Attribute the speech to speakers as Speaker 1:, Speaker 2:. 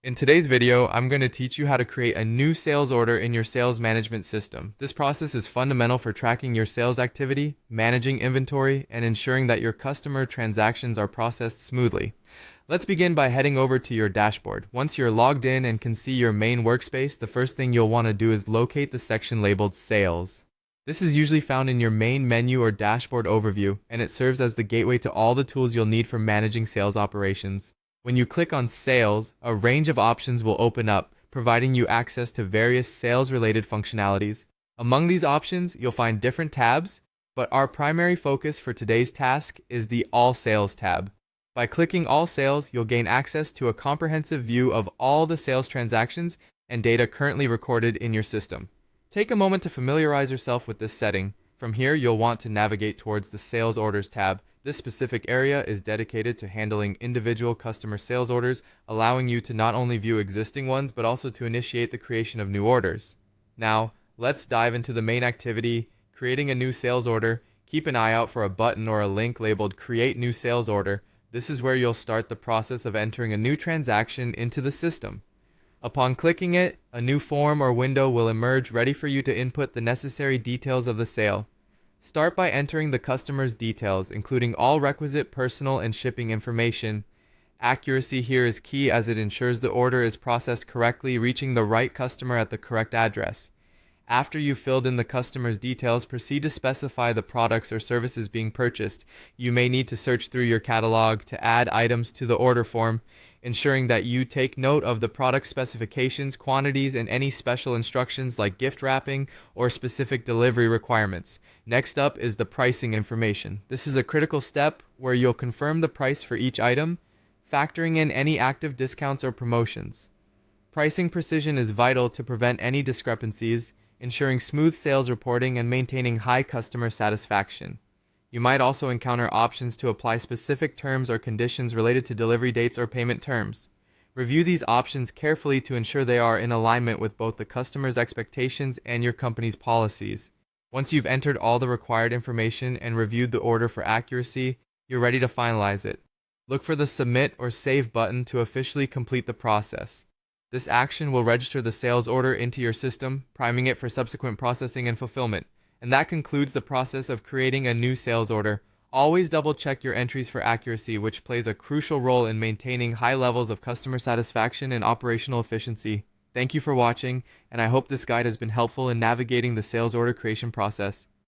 Speaker 1: In today's video, I'm going to teach you how to create a new sales order in your sales management system. This process is fundamental for tracking your sales activity, managing inventory, and ensuring that your customer transactions are processed smoothly. Let's begin by heading over to your dashboard. Once you're logged in and can see your main workspace, the first thing you'll want to do is locate the section labeled Sales. This is usually found in your main menu or dashboard overview, and it serves as the gateway to all the tools you'll need for managing sales operations. When you click on Sales, a range of options will open up, providing you access to various sales-related functionalities. Among these options, you'll find different tabs, but our primary focus for today's task is the All Sales tab. By clicking All Sales, you'll gain access to a comprehensive view of all the sales transactions and data currently recorded in your system. Take a moment to familiarize yourself with this setting. From here, you'll want to navigate towards the Sales Orders tab. This specific area is dedicated to handling individual customer sales orders, allowing you to not only view existing ones, but also to initiate the creation of new orders. Now, let's dive into the main activity, creating a new sales order. Keep an eye out for a button or a link labeled Create New Sales Order. This is where you'll start the process of entering a new transaction into the system. Upon clicking it, a new form or window will emerge ready for you to input the necessary details of the sale. Start by entering the customer's details, including all requisite personal and shipping information. Accuracy here is key as it ensures the order is processed correctly, reaching the right customer at the correct address. After you've filled in the customer's details, proceed to specify the products or services being purchased. You may need to search through your catalog to add items to the order form, ensuring that you take note of the product specifications, quantities, and any special instructions like gift wrapping or specific delivery requirements. Next up is the pricing information. This is a critical step where you'll confirm the price for each item, factoring in any active discounts or promotions. Pricing precision is vital to prevent any discrepancies, ensuring smooth sales reporting and maintaining high customer satisfaction. You might also encounter options to apply specific terms or conditions related to delivery dates or payment terms. Review these options carefully to ensure they are in alignment with both the customer's expectations and your company's policies. Once you've entered all the required information and reviewed the order for accuracy, you're ready to finalize it. Look for the Submit or Save button to officially complete the process. This action will register the sales order into your system, priming it for subsequent processing and fulfillment. And that concludes the process of creating a new sales order. Always double check your entries for accuracy, which plays a crucial role in maintaining high levels of customer satisfaction and operational efficiency. Thank you for watching, and I hope this guide has been helpful in navigating the sales order creation process.